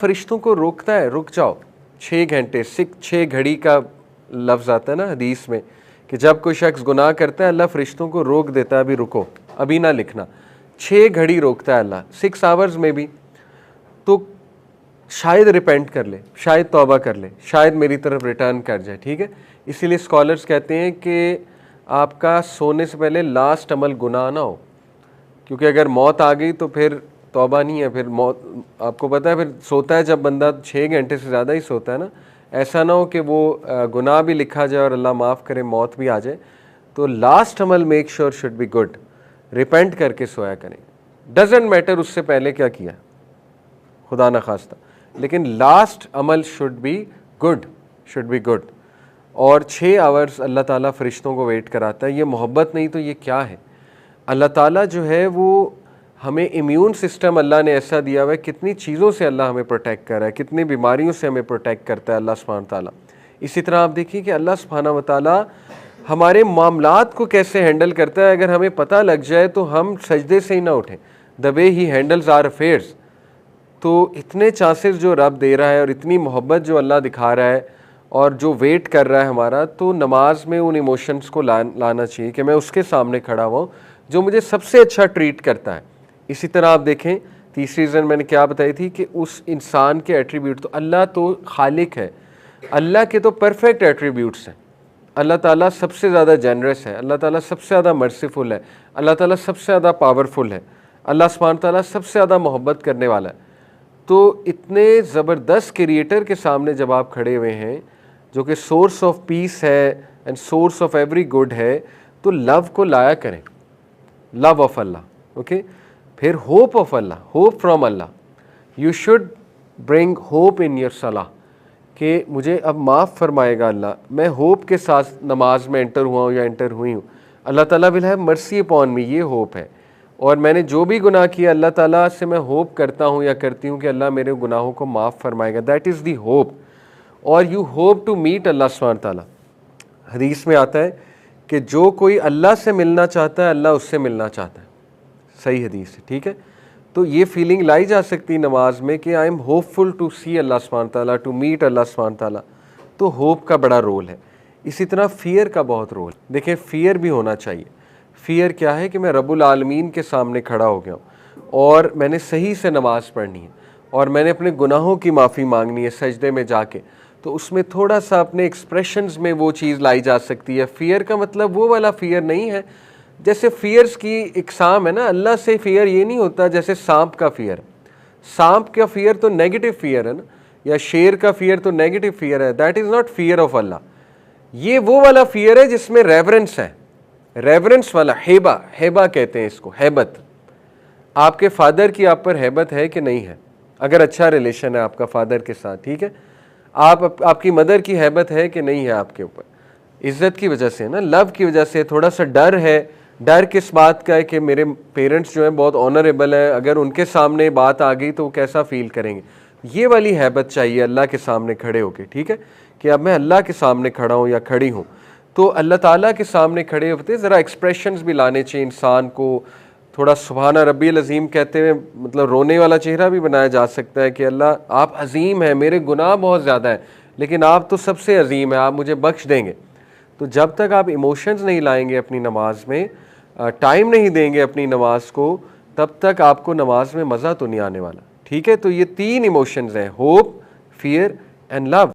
फरिश्तों को रोकता है, रुक जाओ 6 घंटे, 6 घड़ी का लफ्ज़ आता है ना हदीस में कि जब कोई शख्स गुनाह करता है अल्लाह फरिश्तों को रोक देता है, अभी रुको, अभी ना लिखना। 6 घड़ी रोकता है अल्लाह, 6 आवर्स में भी। तो शायद रिपेंट कर ले, शायद तौबा कर ले, शायद मेरी तरफ रिटर्न कर जाए, ठीक है। इसीलिए स्कॉलर्स कहते हैं कि आपका सोने से पहले लास्ट अमल गुनाह ना हो, क्योंकि अगर मौत आ गई तो फिर तौबा नहीं है, फिर मौत, आपको पता है फिर सोता है जब बंदा 6 घंटे से ज़्यादा ही सोता है ना, ऐसा ना हो कि वो गुनाह भी लिखा जाए और अल्लाह माफ़ करे मौत भी आ जाए। तो last Amal make sure should be good, repent करके सोया करें। डजेंट मैटर उससे पहले क्या किया, खुदा न खास्ता, लेकिन last Amal should be good, should be good. और 6 आवर्स अल्लाह ताला फरिश्तों को वेट कराता है। ये मोहब्बत नहीं तो ये क्या है। अल्लाह ताला जो है वो हमें इम्यून सिस्टम अल्लाह ने ऐसा दिया हुआ है, कितनी चीज़ों से अल्लाह हमें प्रोटेक्ट कर रहा है, कितनी बीमारियों से हमें प्रोटेक्ट करता है अल्लाह सुब्हानहू ताला। इसी तरह आप देखिए कि अल्लाह सुब्हानहू ताला हमारे मामलात को कैसे हैंडल करता है। अगर हमें पता लग जाए तो हम सजदे से ही ना उठें। The way he handles our affairs, तो इतने चांसेस जो रब दे रहा है और इतनी मोहब्बत जो अल्लाह दिखा रहा है और जो वेट कर रहा है हमारा, तो नमाज में उन इमोशंस को लाना चाहिए कि मैं उसके सामने खड़ा हुआ जो मुझे सबसे अच्छा ट्रीट करता है। इसी तरह आप देखें, तीसरी रीज़न मैंने क्या बताई थी कि उस इंसान के एट्रीब्यूट, तो अल्लाह तो खालिक है, अल्लाह के तो परफेक्ट एट्रीब्यूट्स हैं। अल्लाह ताला सबसे ज़्यादा जेनरस है, अल्लाह ताला सबसे ज़्यादा मर्सीफुल है, अल्लाह ताला सबसे ज़्यादा पावरफुल है, अल्लाह सुब्हानहू ताला सबसे ज़्यादा मोहब्बत करने वाला है। तो इतने ज़बरदस्त क्रिएटर के सामने जब आप खड़े हुए हैं जो कि सोर्स ऑफ पीस है and source of every good है, तो लव को लाया करें, लव ऑफ अल्लाह, ओके। फिर hope of Allah, hope from Allah. You should bring hope in your सलाह कि मुझे अब माफ़ फरमाएगा अल्लाह, मैं होप के साथ नमाज में एंटर हुआ हूँ या एंटर हुई हूँ, अल्लाह ताला विल हैव मर्सी अपॉन मी, ये होप है। और मैंने जो भी गुनाह किया अल्लाह ताला से मैं होप करता हूँ या करती हूँ कि अल्लाह मेरे गुनाहों को माफ़ फरमाएगा, दैट इज़ दी होप। और यू होप टू मीट अल्लाह सुब्हानहू ताला। हदीस में आता है कि जो कोई अल्लाह से मिलना चाहता है अल्लाह उससे मिलना चाहता है, सही हदीस है, ठीक है। तो ये फीलिंग लाई जा सकती है नमाज में कि आई एम होपफुल टू सी अल्लाह सुब्हानहू ताला, टू मीट अल्लाह सुब्हानहू ताला। तो होप का बड़ा रोल है। इसी तरह फ़ियर का बहुत रोल। देखिए फ़ियर भी होना चाहिए। फ़ियर क्या है कि मैं रब्बुल आलमीन के सामने खड़ा हो गया हूँ और मैंने सही से नमाज़ पढ़नी है और मैंने अपने गुनाहों की माफ़ी मांगनी है सजदे में जाके, तो उसमें थोड़ा सा अपने एक्सप्रेशंस में वो चीज़ लाई जा सकती है। फ़ियर का मतलब वो वाला फ़ियर नहीं है, जैसे फ़ियर्स की इकसाम है ना, अल्लाह से फ़ियर ये नहीं होता जैसे सांप का फ़ियर। सांप का फ़ियर तो नेगेटिव फ़ियर है ना, या शेर का फ़ियर तो नेगेटिव फ़ियर है, that is not fear of अल्लाह। ये वो वाला फ़ियर है जिसमें रेवरेंस है, रेवरेंस वाला, हेबा, हेबा कहते हैं इसको, हैबत। आपके फादर की आप पर हैबत है कि नहीं है, अगर अच्छा रिलेशन है आपका फादर के साथ, ठीक है। आपकी मदर की हैबत है कि नहीं है आपके ऊपर, इज़्ज़त की वजह से ना, लव की वजह से, थोड़ा सा डर है। डर किस बात का है कि मेरे पेरेंट्स जो हैं बहुत ऑनरेबल हैं, अगर उनके सामने बात आ गई तो वो कैसा फ़ील करेंगे। ये वाली हैबत चाहिए अल्लाह के सामने खड़े होके, ठीक है, कि अब मैं अल्लाह के सामने खड़ा हूँ या खड़ी हूँ। तो अल्लाह ताला के सामने खड़े होते ज़रा एक्सप्रेशंस भी लाने चाहिए इंसान को, थोड़ा सुभाना रब्बिल अज़ीम कहते हुए मतलब रोने वाला चेहरा भी बनाया जा सकता है कि अल्लाह आप अज़ीम हैं, मेरे गुनाह बहुत ज़्यादा हैं, लेकिन आप तो सबसे अज़ीम हैं, आप मुझे बख्श देंगे। तो जब तक आप इमोशंस नहीं लाएंगे अपनी नमाज में, टाइम नहीं देंगे अपनी नमाज को, तब तक आपको नमाज में मज़ा तो नहीं आने वाला, ठीक है। तो ये 3 इमोशंस हैं, होप, फियर एंड लव।